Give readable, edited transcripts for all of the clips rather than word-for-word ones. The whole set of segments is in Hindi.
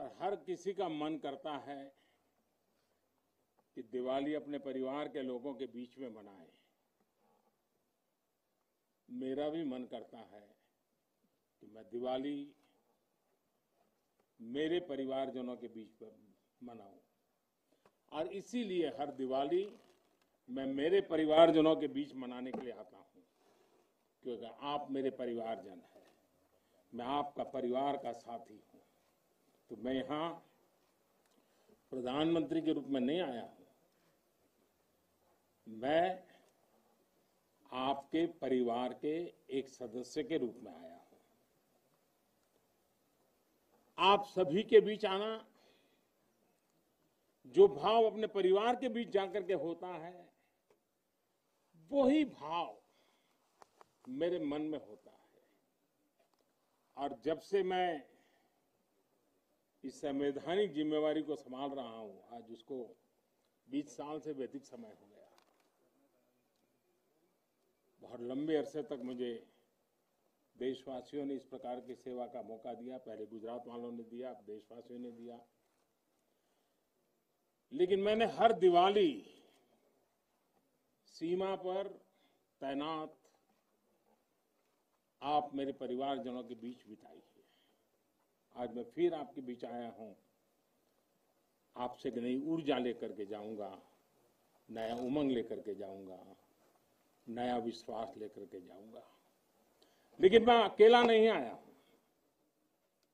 और हर किसी का मन करता है कि दिवाली अपने परिवार के लोगों के बीच में मनाए। मेरा भी मन करता है कि मैं दिवाली मेरे परिवारजनों के बीच में मनाऊं, और इसीलिए हर दिवाली मैं मेरे परिवारजनों के बीच मनाने के लिए आता हूं, क्योंकि आप मेरे परिवारजन हैं, मैं आपका परिवार का साथी हूं। तो मैं यहां प्रधानमंत्री के रूप में नहीं आया हूं, मैं आपके परिवार के एक सदस्य के रूप में आया हूं। आप सभी के बीच आना, जो भाव अपने परिवार के बीच जाकर के होता है, वही भाव मेरे मन में होता है। और जब से मैं इस संवैधानिक जिम्मेवारी को संभाल रहा हूं, आज उसको 20 साल से भी अधिक समय हो गया। बहुत लंबे अरसे तक मुझे देशवासियों ने इस प्रकार की सेवा का मौका दिया। पहले गुजरात वालों ने दिया, अब देशवासियों ने दिया। लेकिन मैंने हर दिवाली सीमा पर तैनात आप मेरे परिवारजनों के बीच बिताई है। आज मैं फिर आपके बीच आया हूं, आपसे नई ऊर्जा लेकर के जाऊंगा, नया उमंग लेकर के जाऊंगा, नया विश्वास लेकर के जाऊंगा। लेकिन मैं अकेला नहीं आया हूं,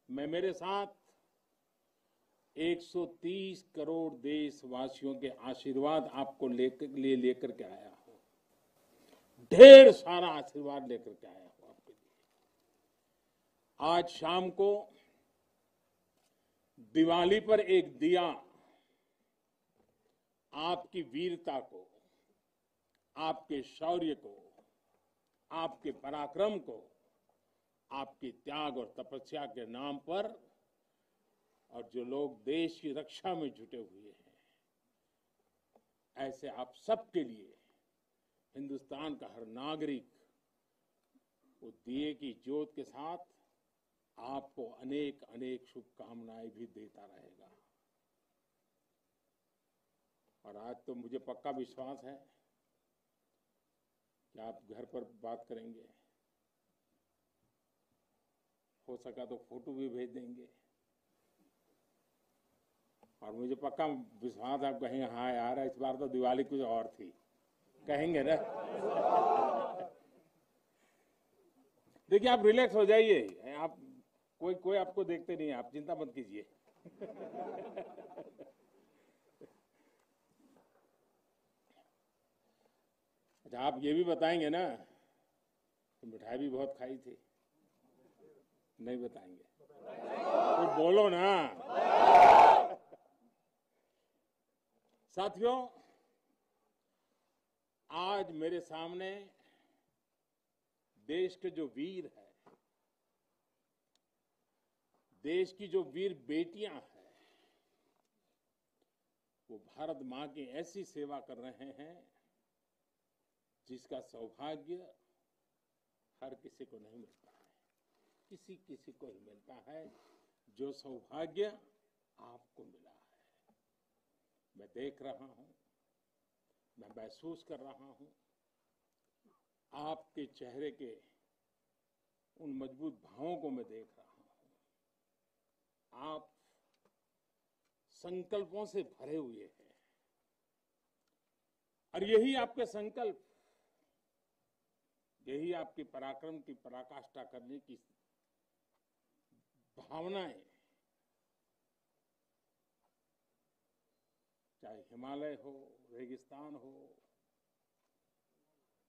मैं मेरे साथ 130 करोड़ देशवासियों के आशीर्वाद आपको लेकर के आया हूं। ढेर सारा आशीर्वाद लेकर के आया हूं आपके लिए। आज शाम को दिवाली पर एक दिया आपकी वीरता को, आपके शौर्य को, आपके पराक्रम को, आपके त्याग और तपस्या के नाम पर, और जो लोग देश की रक्षा में जुटे हुए हैं, ऐसे आप सबके लिए हिंदुस्तान का हर नागरिक वो दिए की ज्योत के साथ आपको अनेक अनेक शुभकामनाएं भी देता रहेगा। और आज तो मुझे पक्का विश्वास है कि आप घर पर बात करेंगे, हो सका तो फोटो भी भेज देंगे, और मुझे पक्का विश्वास आप कहेंगे हाँ यार इस बार तो दिवाली कुछ और थी, कहेंगे ना। देखिए आप रिलैक्स हो जाइए, आप कोई आपको देखते नहीं है, आप चिंता मत कीजिए। अच्छा, आप ये भी बताएंगे ना कि मिठाई भी बहुत खाई थी? नहीं बताएंगे तो बोलो ना। साथियों, आज मेरे सामने देश के जो वीर हैं, देश की जो वीर बेटियां हैं, वो भारत मां की ऐसी सेवा कर रहे हैं जिसका सौभाग्य हर किसी को नहीं मिलता है। किसी किसी को ही मिलता है जो सौभाग्य आपको मिला है। मैं देख रहा हूं, मैं महसूस कर रहा हूं, आपके चेहरे के उन मजबूत भावों को मैं देख रहा हूं। आप संकल्पों से भरे हुए हैं, और यही आपके संकल्प, यही आपकी पराक्रम की पराकाष्ठा करने की भावनाएं, चाहे हिमालय हो, रेगिस्तान हो,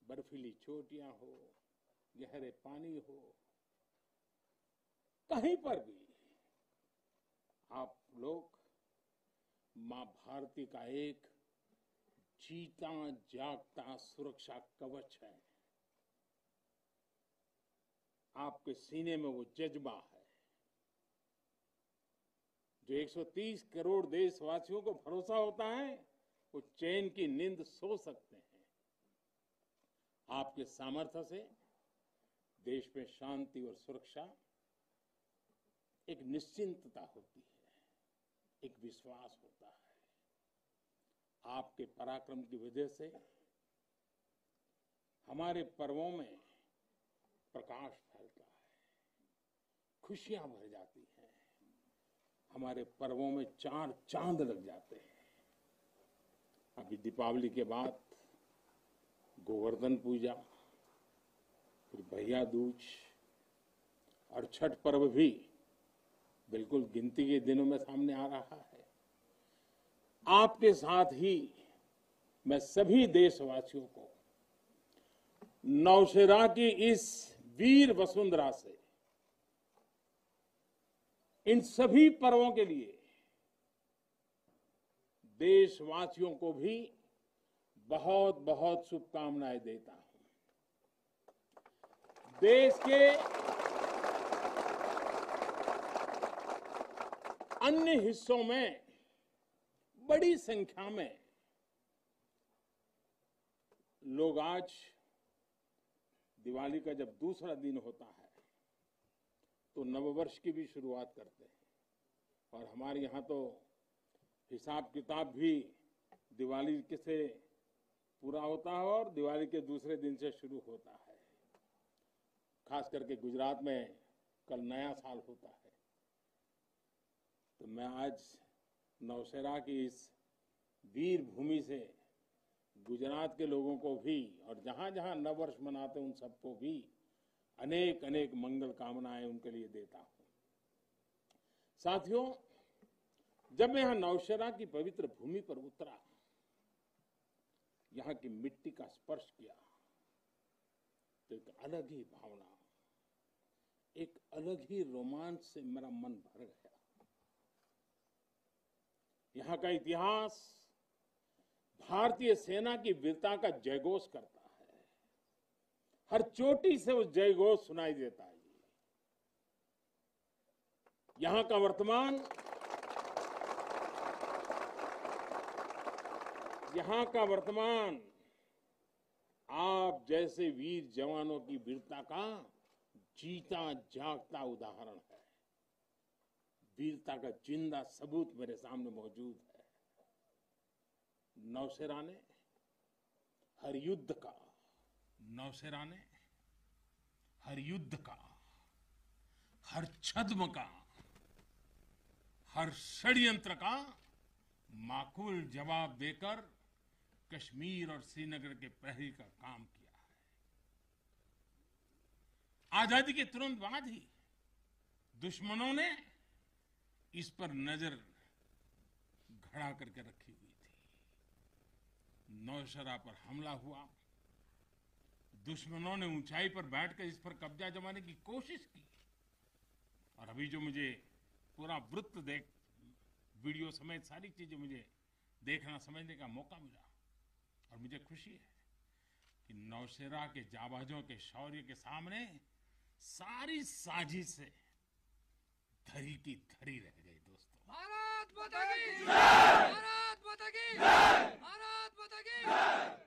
बर्फीली चोटियां हो, गहरे पानी हो, कहीं पर भी आप लोग मां भारती का एक जीता जागता सुरक्षा कवच है। आपके सीने में वो जज्बा है जो 130 करोड़ देशवासियों को भरोसा होता है, वो चैन की नींद सो सकते हैं। आपके सामर्थ्य से देश में शांति और सुरक्षा एक निश्चिंतता होती है। एक विश्वास होता है। आपके पराक्रम की वजह से हमारे पर्वों में प्रकाश फैलता है, खुशियां भर जाती हैं, हमारे पर्वों में चार चांद लग जाते हैं। अभी दीपावली के बाद गोवर्धन पूजा, फिर भैया दूज और छठ पर्व भी बिल्कुल गिनती के दिनों में सामने आ रहा है। आपके साथ ही मैं सभी देशवासियों को नौशेरा की इस वीर वसुंधरा से इन सभी पर्वों के लिए देशवासियों को भी बहुत बहुत शुभकामनाएं देता हूं। देश के अन्य हिस्सों में बड़ी संख्या में लोग आज दिवाली का जब दूसरा दिन होता है तो नववर्ष की भी शुरुआत करते हैं। और हमारे यहाँ तो हिसाब किताब भी दिवाली से पूरा होता है और दिवाली के दूसरे दिन से शुरू होता है। खास करके गुजरात में कल नया साल होता है। तो मैं आज नौशेरा की इस वीर भूमि से गुजरात के लोगों को भी और जहां जहां नववर्ष मनाते हैं उन सबको भी अनेक अनेक मंगल कामनाएं उनके लिए देता हूं। साथियों, जब मैं यहां नौशेरा की पवित्र भूमि पर उतरा, यहां की मिट्टी का स्पर्श किया, तो एक अलग ही भावना, एक अलग ही रोमांच से मेरा मन भर गया। यहां का इतिहास भारतीय सेना की वीरता का जयघोष करता है। हर चोटी से वो जयघोष सुनाई देता है। यहां का वर्तमान आप जैसे वीर जवानों की वीरता का जीता जागता उदाहरण है। वीरता का जिंदा सबूत मेरे सामने मौजूद है। नौशेरा ने हर युद्ध का, हर छद्म का, हर षड्यंत्र का माकूल जवाब देकर कश्मीर और श्रीनगर के प्रहरी का काम किया है। आजादी के तुरंत बाद ही दुश्मनों ने इस पर नजर खड़ा करके रखी हुई थी। नौशेरा पर हमला हुआ, दुश्मनों ने ऊंचाई पर बैठकर इस पर कब्जा जमाने की कोशिश की। और अभी जो मुझे पूरा वृत्त वीडियो समेत सारी चीजें मुझे देखना समझने का मौका मिला, और मुझे खुशी है कि नौशेरा के जाबाजों के शौर्य के सामने सारी साजिश से धरी की धरी रह गई। दोस्तों, भारत माता की जय! भारत माता की जय! भारत माता की जय!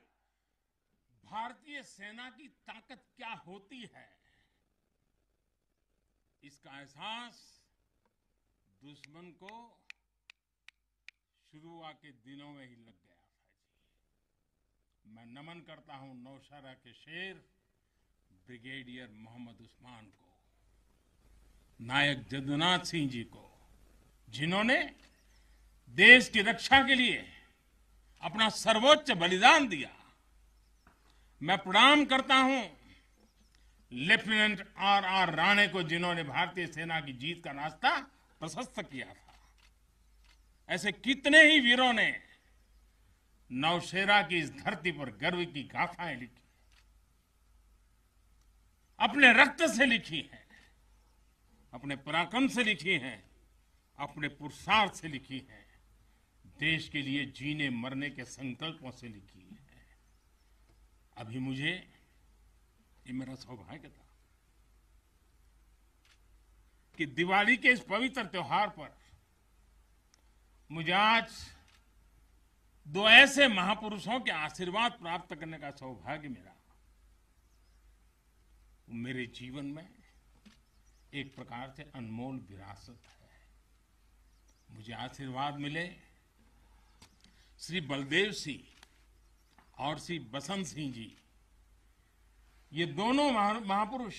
भारतीय सेना की ताकत क्या होती है, इसका एहसास दुश्मन को शुरुआत के दिनों में ही लग गया था जी। मैं नमन करता हूं नौशेरा के शेर ब्रिगेडियर मोहम्मद उस्मान को, नायक जदुनाथ सिंह जी को, जिन्होंने देश की रक्षा के लिए अपना सर्वोच्च बलिदान दिया। मैं प्रणाम करता हूं लेफ्टिनेंट आर राणे को, जिन्होंने भारतीय सेना की जीत का रास्ता प्रशस्त किया था। ऐसे कितने ही वीरों ने नौशेरा की इस धरती पर गर्व की गाथाएं लिखी, अपने रक्त से लिखी है, अपने पराक्रम से लिखी हैं, अपने पुरुषार्थ से लिखी है, देश के लिए जीने मरने के संकल्पों से लिखी है। अभी मुझे, ये मेरा सौभाग्य था कि दिवाली के इस पवित्र त्योहार पर मुझे आज दो ऐसे महापुरुषों के आशीर्वाद प्राप्त करने का सौभाग्य मिला। मेरे जीवन में एक प्रकार से अनमोल विरासत है। मुझे आशीर्वाद मिले श्री बलदेव सिंह और श्री बसंत सिंह जी, ये दोनों महापुरुष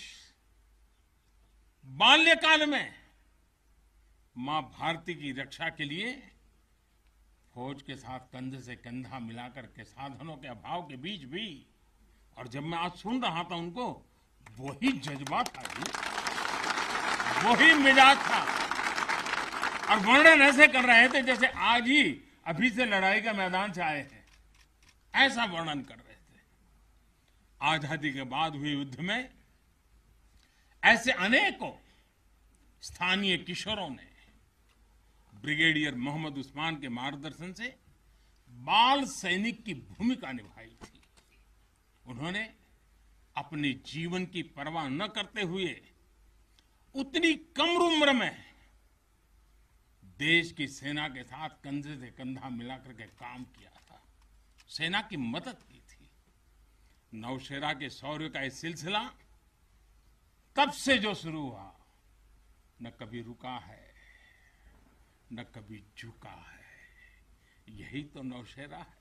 बाल्यकाल में मां भारती की रक्षा के लिए फौज के साथ कंधे से कंधा मिलाकर के साधनों के अभाव के बीच भी, और जब मैं आज सुन रहा था उनको, वही जज्बा था जी, वही मिजाज था, और वर्णन ऐसे कर रहे थे जैसे आज ही अभी से लड़ाई का मैदान से आए हैं, ऐसा वर्णन कर रहे थे। आजादी के बाद हुए युद्ध में ऐसे अनेकों स्थानीय किशोरों ने ब्रिगेडियर मोहम्मद उस्मान के मार्गदर्शन से बाल सैनिक की भूमिका निभाई थी। उन्होंने अपने जीवन की परवाह न करते हुए उतनी कम उम्र में देश की सेना के साथ कंधे से कंधा मिलाकर के काम किया था, सेना की मदद की थी। नौशेरा के शौर्य का ये सिलसिला तब से जो शुरू हुआ, न कभी रुका है न कभी झुका है। यही तो नौशेरा है।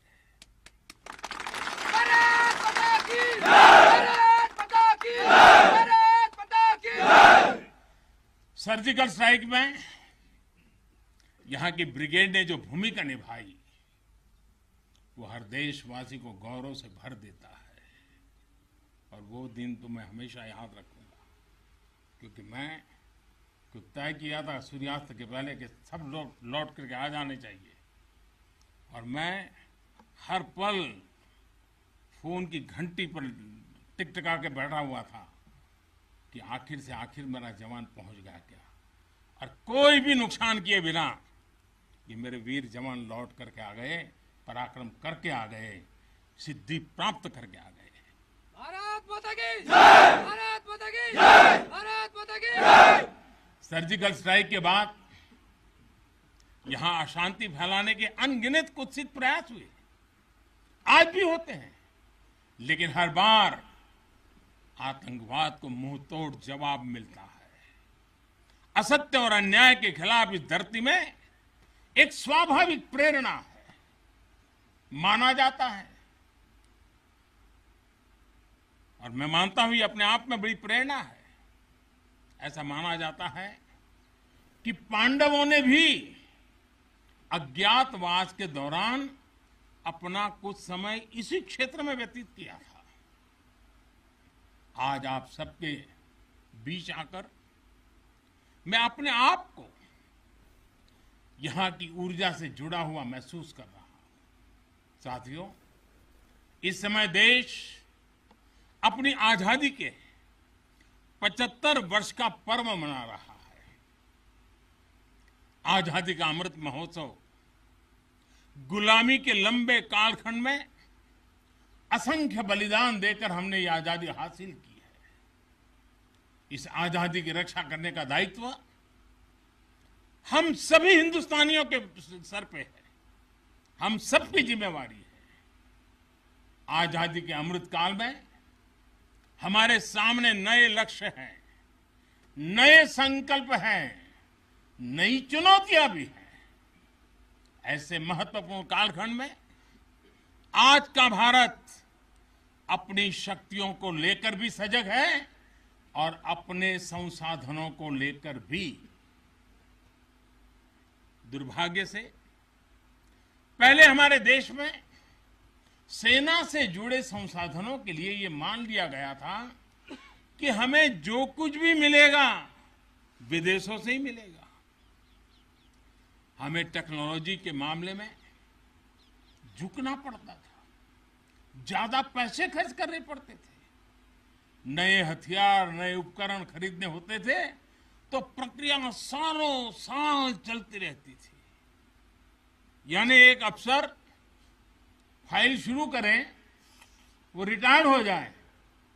भारत माता की जय! भारत माता की जय! भारत माता की जय! सर्जिकल स्ट्राइक में यहां की ब्रिगेड ने जो भूमिका निभाई, वो हर देशवासी को गौरव से भर देता है, और वो दिन तो मैं हमेशा याद रखूंगा, क्योंकि मैं तय किया था सूर्यास्त के पहले कि सब लोग लौट करके आ जाने चाहिए, और मैं हर पल फोन की घंटी पर टिकटिका के बैठा हुआ था कि आखिर से आखिर मेरा जवान पहुंच गया क्या, और कोई भी नुकसान किए बिना ये मेरे वीर जवान लौट करके आ गए, पराक्रम करके आ गए, सिद्धि प्राप्त करके आ गए। भारत माता की जय! भारत माता की जय! भारत माता की जय! सर्जिकल स्ट्राइक के बाद यहां अशांति फैलाने के अनगिनत कुत्सित प्रयास हुए, आज भी होते हैं, लेकिन हर बार आतंकवाद को मुंह तोड़ जवाब मिलता है। असत्य और अन्याय के खिलाफ इस धरती में एक स्वाभाविक प्रेरणा है, माना जाता है, और मैं मानता हूं ये अपने आप में बड़ी प्रेरणा है। ऐसा माना जाता है कि पांडवों ने भी अज्ञातवास के दौरान अपना कुछ समय इसी क्षेत्र में व्यतीत किया था। आज आप सबके बीच आकर मैं अपने आप को यहां की ऊर्जा से जुड़ा हुआ महसूस कर रहा हूं। साथियों, इस समय देश अपनी आजादी के 75 वर्ष का पर्व मना रहा है। आजादी का अमृत महोत्सव गुलामी के लंबे कालखंड में असंख्य बलिदान देकर हमने ये आजादी हासिल की है। इस आजादी की रक्षा करने का दायित्व हम सभी हिंदुस्तानियों के सर पे है, हम सबकी जिम्मेवारी है। आजादी के अमृत काल में हमारे सामने नए लक्ष्य हैं, नए संकल्प हैं, नई चुनौतियां भी हैं। ऐसे महत्वपूर्ण कालखंड में आज का भारत अपनी शक्तियों को लेकर भी सजग है और अपने संसाधनों को लेकर भी। दुर्भाग्य से पहले हमारे देश में सेना से जुड़े संसाधनों के लिए ये मान लिया गया था कि हमें जो कुछ भी मिलेगा विदेशों से ही मिलेगा। हमें टेक्नोलॉजी के मामले में झुकना पड़ता था, ज्यादा पैसे खर्च करने पड़ते थे, नए हथियार नए उपकरण खरीदने होते थे तो प्रक्रिया सालों साल चलती रहती थी। यानी एक अफसर फाइल शुरू करें, वो रिटायर्ड हो जाए,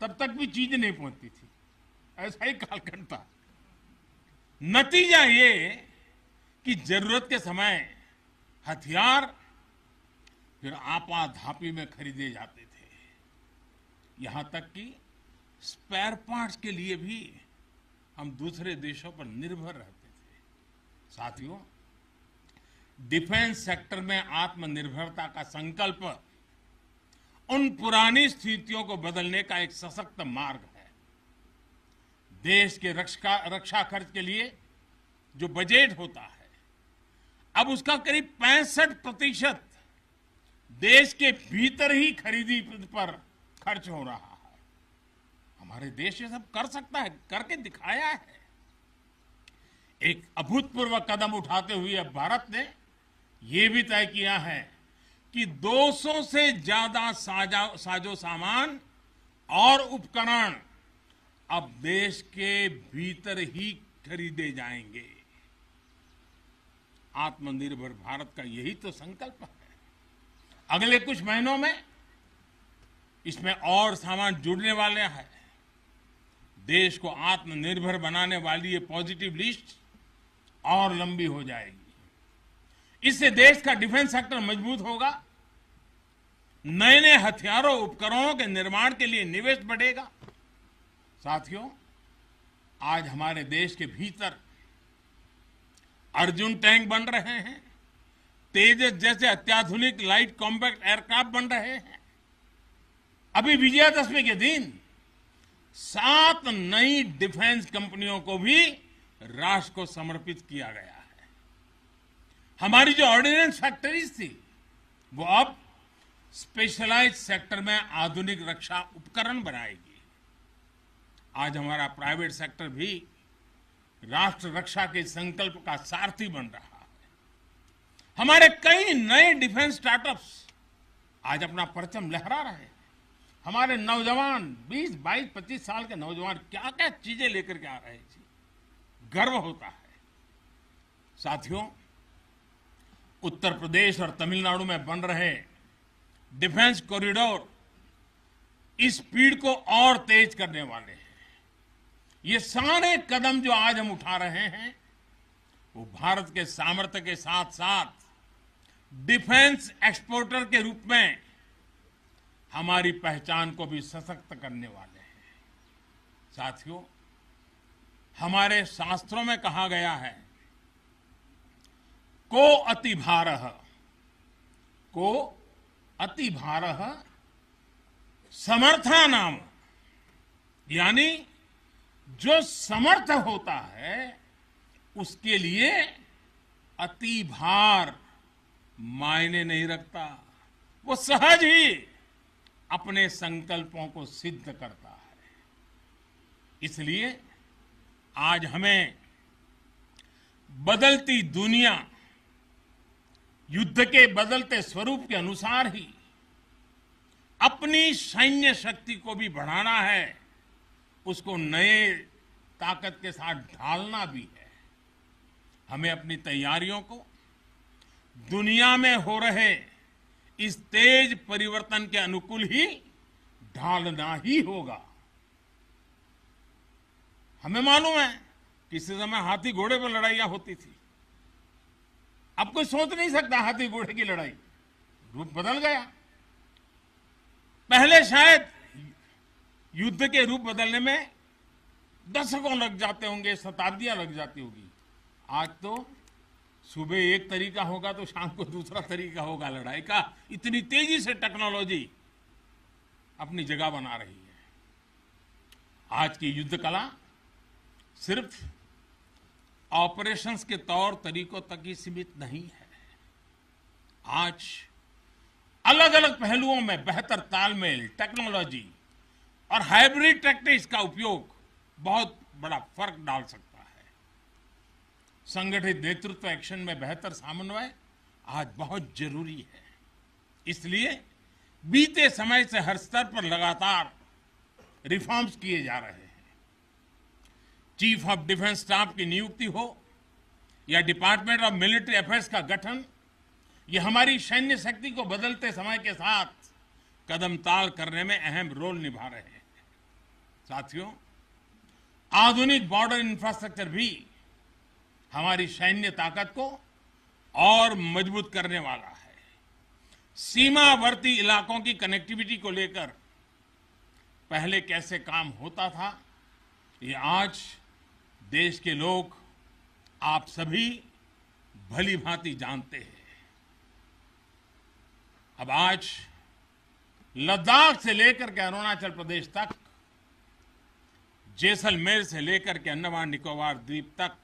तब तक भी चीज नहीं पहुंचती थी। ऐसा ही कालखंड था। नतीजा ये कि जरूरत के समय हथियार फिर आपाधापी में खरीदे जाते थे। यहां तक कि स्पेयर पार्ट्स के लिए भी हम दूसरे देशों पर निर्भर रहते थे। साथियों, डिफेंस सेक्टर में आत्मनिर्भरता का संकल्प उन पुरानी स्थितियों को बदलने का एक सशक्त मार्ग है। देश के रक्षा खर्च के लिए जो बजट होता है, अब उसका करीब 65% देश के भीतर ही खरीदी पर खर्च हो रहा है। हमारे देश ये सब कर सकता है, करके दिखाया है। एक अभूतपूर्व कदम उठाते हुए अब भारत ने ये भी तय किया है कि 200 से ज्यादा साजो सामान और उपकरण अब देश के भीतर ही खरीदे जाएंगे। आत्मनिर्भर भारत का यही तो संकल्प है। अगले कुछ महीनों में इसमें और सामान जुड़ने वाले हैं। देश को आत्मनिर्भर बनाने वाली ये पॉजिटिव लिस्ट और लंबी हो जाएगी। इससे देश का डिफेंस सेक्टर मजबूत होगा, नए नए हथियारों उपकरणों के निर्माण के लिए निवेश बढ़ेगा। साथियों, आज हमारे देश के भीतर अर्जुन टैंक बन रहे हैं, तेजस जैसे अत्याधुनिक लाइट कॉम्पैक्ट एयरक्राफ्ट बन रहे हैं। अभी विजयादशमी के दिन 7 नई डिफेंस कंपनियों को भी राष्ट्र को समर्पित किया गया है। हमारी जो ऑर्डिनेंस फैक्ट्रीज थी वो अब स्पेशलाइज्ड सेक्टर में आधुनिक रक्षा उपकरण बनाएगी। आज हमारा प्राइवेट सेक्टर भी राष्ट्र रक्षा के संकल्प का सारथी बन रहा है। हमारे कई नए डिफेंस स्टार्टअप्स आज अपना परचम लहरा रहे हैं। हमारे नौजवान 20, 22, 25 साल के नौजवान क्या क्या चीजें लेकर के आ रहे हैं, गर्व होता है। साथियों, उत्तर प्रदेश और तमिलनाडु में बन रहे डिफेंस कॉरिडोर इस स्पीड को और तेज करने वाले हैं। ये सारे कदम जो आज हम उठा रहे हैं वो भारत के सामर्थ्य के साथ साथ डिफेंस एक्सपोर्टर के रूप में हमारी पहचान को भी सशक्त करने वाले हैं। साथियों, हमारे शास्त्रों में कहा गया है, को अति भारः समर्था नाम, यानी जो समर्थ होता है उसके लिए अति भार मायने नहीं रखता। वो सहज ही अपने संकल्पों को सिद्ध करता है। इसलिए आज हमें बदलती दुनिया, युद्ध के बदलते स्वरूप के अनुसार ही अपनी सैन्य शक्ति को भी बढ़ाना है, उसको नए ताकत के साथ ढालना भी है। हमें अपनी तैयारियों को दुनिया में हो रहे इस तेज परिवर्तन के अनुकूल ही ढालना ही होगा। हमें मालूम है किसी समय हाथी घोड़े पर लड़ाइयां होती थी। अब कोई सोच नहीं सकता हाथी घोड़े की लड़ाई, रूप बदल गया। पहले शायद युद्ध के रूप बदलने में दशकों लग जाते होंगे, शताब्दियां लग जाती होगी। आज तो सुबह एक तरीका होगा तो शाम को दूसरा तरीका होगा लड़ाई का। इतनी तेजी से टेक्नोलॉजी अपनी जगह बना रही है। आज की युद्ध कला सिर्फ ऑपरेशंस के तौर तरीकों तक ही सीमित नहीं है। आज अलग अलग पहलुओं में बेहतर तालमेल, टेक्नोलॉजी और हाइब्रिड टैक्टिक्स का उपयोग बहुत बड़ा फर्क डाल सकता है। संगठित नेतृत्व एक्शन में बेहतर समन्वय आज बहुत जरूरी है। इसलिए बीते समय से हर स्तर पर लगातार रिफॉर्म्स किए जा रहे हैं। चीफ ऑफ डिफेंस स्टाफ की नियुक्ति हो या डिपार्टमेंट ऑफ मिलिट्री अफेयर्स का गठन, ये हमारी सैन्य शक्ति को बदलते समय के साथ कदम ताल करने में अहम रोल निभा रहे हैं। साथियों, आधुनिक बॉर्डर इंफ्रास्ट्रक्चर भी हमारी सैन्य ताकत को और मजबूत करने वाला है। सीमावर्ती इलाकों की कनेक्टिविटी को लेकर पहले कैसे काम होता था, ये आज देश के लोग, आप सभी भली भांति जानते हैं। अब आज लद्दाख से लेकर के अरुणाचल प्रदेश तक, जैसलमेर से लेकर के अंडमान निकोबार द्वीप तक,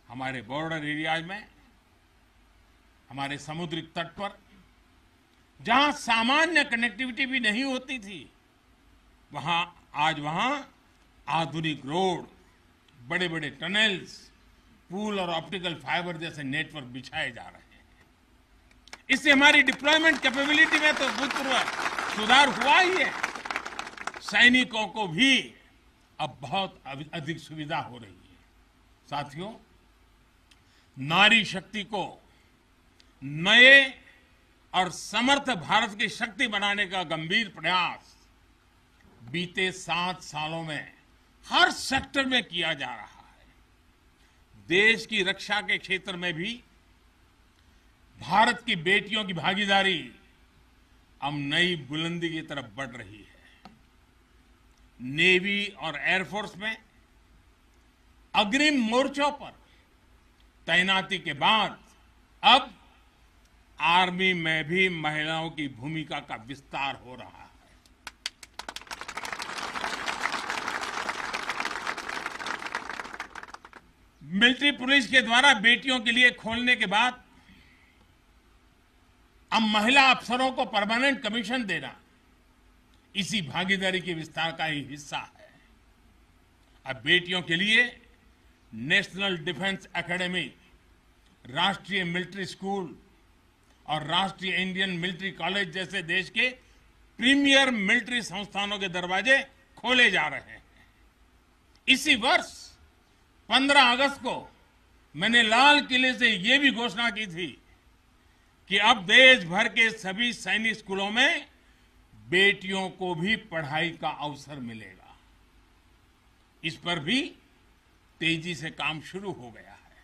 हमारे बॉर्डर एरियाज में, हमारे समुद्री तट पर जहां सामान्य कनेक्टिविटी भी नहीं होती थी, आज वहां आधुनिक रोड, बड़े बड़े टनल्स, पूल और ऑप्टिकल फाइबर जैसे नेटवर्क बिछाए जा रहे हैं। इससे हमारी डिप्लॉयमेंट कैपेबिलिटी में तो भूतपूर्व सुधार हुआ ही है। सैनिकों को भी अब बहुत अधिक सुविधा हो रही है। साथियों, नारी शक्ति को नए और समर्थ भारत की शक्ति बनाने का गंभीर प्रयास बीते 7 सालों में हर सेक्टर में किया जा रहा है। देश की रक्षा के क्षेत्र में भी भारत की बेटियों की भागीदारी अब नई बुलंदी की तरफ बढ़ रही है। नेवी और एयरफोर्स में अग्रिम मोर्चों पर तैनाती के बाद अब आर्मी में भी महिलाओं की भूमिका का विस्तार हो रहा है। मिलिट्री पुलिस के द्वारा बेटियों के लिए खोलने के बाद अब महिला अफसरों को परमानेंट कमीशन देना इसी भागीदारी के विस्तार का ही हिस्सा है। अब बेटियों के लिए नेशनल डिफेंस एकेडमी, राष्ट्रीय मिलिट्री स्कूल और राष्ट्रीय इंडियन मिलिट्री कॉलेज जैसे देश के प्रीमियर मिलिट्री संस्थानों के दरवाजे खोले जा रहे हैं। इसी वर्ष 15 अगस्त को मैंने लाल किले से यह भी घोषणा की थी कि अब देश भर के सभी सैनिक स्कूलों में बेटियों को भी पढ़ाई का अवसर मिलेगा। इस पर भी तेजी से काम शुरू हो गया है।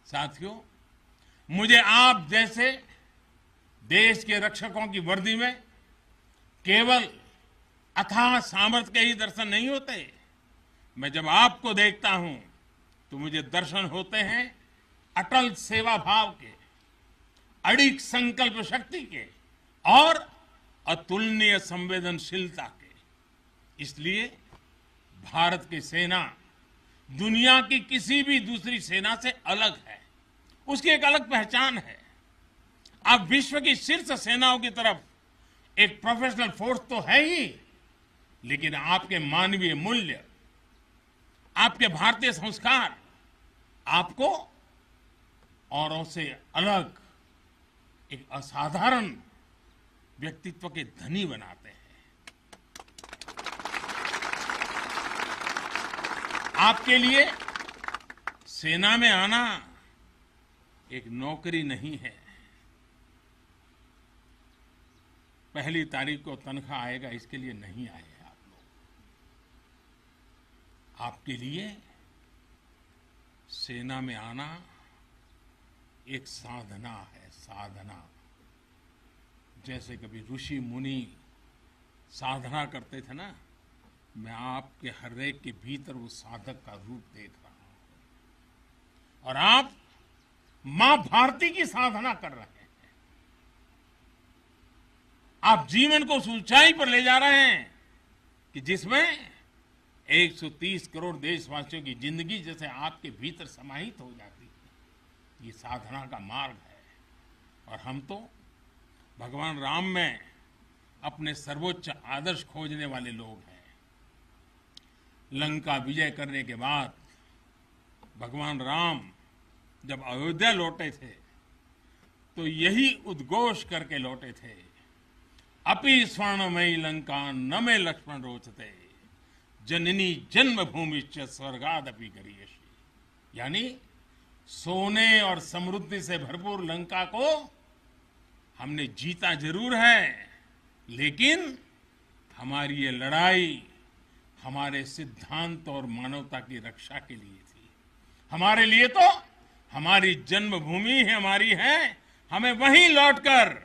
साथियों, मुझे आप जैसे देश के रक्षकों की वर्दी में केवल अथाह सामर्थ्य के ही दर्शन नहीं होते। मैं जब आपको देखता हूं तो मुझे दर्शन होते हैं अटल सेवा भाव के, अडिग संकल्प शक्ति के और अतुलनीय संवेदनशीलता के। इसलिए भारत की सेना दुनिया की किसी भी दूसरी सेना से अलग है। उसकी एक अलग पहचान है। अब विश्व की शीर्ष सेनाओं की तरफ एक प्रोफेशनल फोर्स तो है ही, लेकिन आपके मानवीय मूल्य, आपके भारतीय संस्कार आपको औरों से अलग एक असाधारण व्यक्तित्व के धनी बनाते हैं। आपके लिए सेना में आना एक नौकरी नहीं है। पहली तारीख को तनख्वाह आएगा इसके लिए नहीं आए हैं आप लोग। आपके लिए सेना में आना एक साधना है, साधना। जैसे कभी ऋषि मुनि साधना करते थे ना, मैं आपके हर एक के भीतर वो साधक का रूप देख रहा हूं। और आप मां भारती की साधना कर रहे हैं। आप जीवन को उस ऊंचाई पर ले जा रहे हैं कि जिसमें 130 करोड़ देशवासियों की जिंदगी जैसे आपके भीतर समाहित हो जाती है। ये साधना का मार्ग है। और हम तो भगवान राम में अपने सर्वोच्च आदर्श खोजने वाले लोग हैं। लंका विजय करने के बाद भगवान राम जब अयोध्या लौटे थे तो यही उद्घोष करके लौटे थे, अपि स्वर्णमयी लंका न मे लक्ष्मण रोचते, जननी जन्मभूमिश्च स्वर्गादपि गरीयसी। यानी सोने और समृद्धि से भरपूर लंका को हमने जीता जरूर है, लेकिन हमारी ये लड़ाई हमारे सिद्धांत और मानवता की रक्षा के लिए थी। हमारे लिए तो हमारी जन्मभूमि है, हमारी है, हमें वहीं लौटकर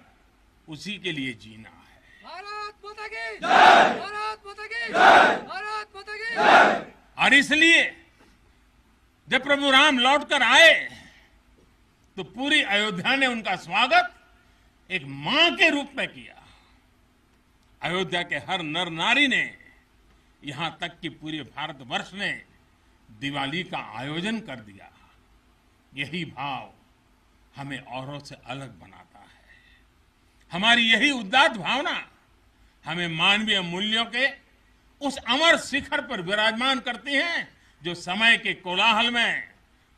उसी के लिए जीना है। भारत माता की जय, भारत माता की जय, भारत माता की जय। और इसलिए जब प्रभु राम लौटकर आए तो पूरी अयोध्या ने उनका स्वागत एक मां के रूप में किया। अयोध्या के हर नर नारी ने, यहां तक कि पूरे भारतवर्ष ने दिवाली का आयोजन कर दिया। यही भाव हमें औरों से अलग बनाता है। हमारी यही उदात्त भावना हमें मानवीय मूल्यों के उस अमर शिखर पर विराजमान करती है जो समय के कोलाहल में,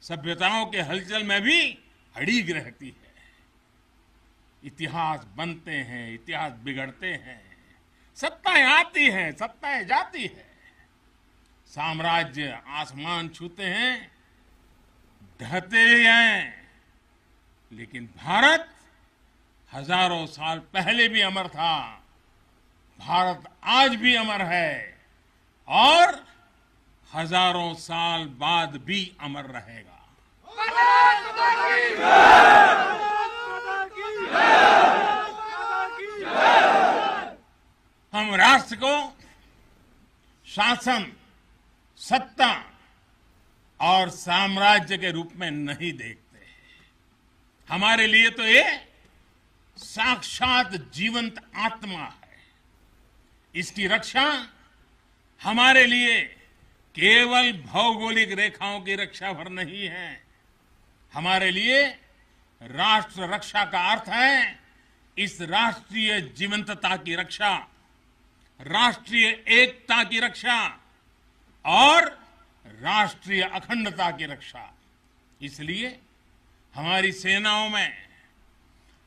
सभ्यताओं के हलचल में भी अड़िग रहती है। इतिहास बनते हैं, इतिहास बिगड़ते हैं, सत्ताएं आती हैं, सत्ताएं जाती है, साम्राज्य आसमान छूते हैं, ढहते हैं, लेकिन भारत हजारों साल पहले भी अमर था। भारत आज भी अमर है और हजारों साल बाद भी अमर रहेगा। हम राष्ट्र को शासन, सत्ता और साम्राज्य के रूप में नहीं देखते। हमारे लिए तो ये साक्षात जीवंत आत्मा है। इसकी रक्षा हमारे लिए केवल भौगोलिक रेखाओं की रक्षा भर नहीं है। हमारे लिए राष्ट्र रक्षा का अर्थ है इस राष्ट्रीय जीवंतता की रक्षा, राष्ट्रीय एकता की रक्षा और राष्ट्रीय अखंडता की रक्षा। इसलिए हमारी सेनाओं में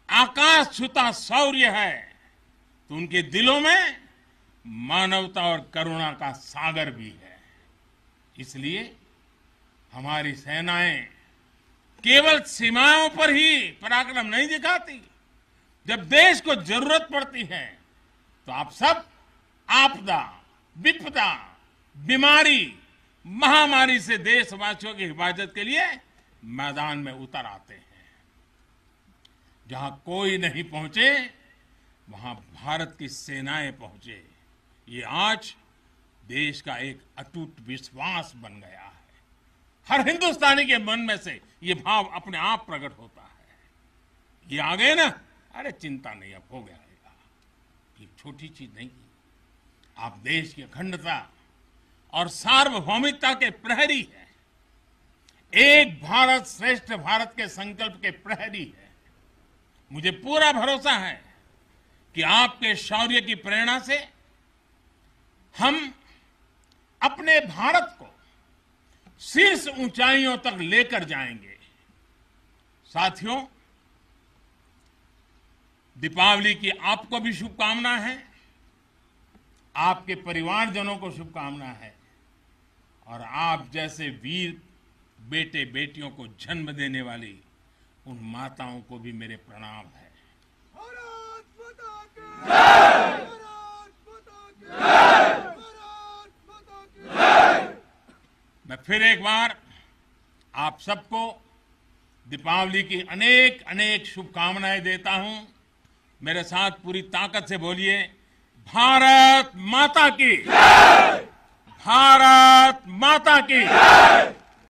आकाश छूता शौर्य है तो उनके दिलों में मानवता और करुणा का सागर भी है। इसलिए हमारी सेनाएं केवल सीमाओं पर ही पराक्रम नहीं दिखाती। जब देश को जरूरत पड़ती है तो आप सब आपदा, विपदा, बीमारी, महामारी से देशवासियों की हिफाजत के लिए मैदान में उतर आते हैं। जहां कोई नहीं पहुंचे वहां भारत की सेनाएं पहुंचे। ये आज देश का एक अटूट विश्वास बन गया है। हर हिंदुस्तानी के मन में से ये भाव अपने आप प्रकट होता है। ये आ गए ना, अरे चिंता नहीं, अब हो गया। ये छोटी चीज नहीं। आप देश की अखंडता और सार्वभौमिकता के प्रहरी हैं। एक भारत श्रेष्ठ भारत के संकल्प के प्रहरी हैं। मुझे पूरा भरोसा है कि आपके शौर्य की प्रेरणा से हम अपने भारत को शीर्ष ऊंचाइयों तक लेकर जाएंगे। साथियों, दीपावली की आपको भी शुभकामना है, आपके परिवारजनों को शुभकामना है और आप जैसे वीर बेटे बेटियों को जन्म देने वाली उन माताओं को भी मेरे प्रणाम है। भारत माता की जय! भारत माता की जय! भारत माता की जय! मैं फिर एक बार आप सबको दीपावली की अनेक अनेक शुभकामनाएं देता हूं। मेरे साथ पूरी ताकत से बोलिए, भारत माता की जय! भारत माता की जय!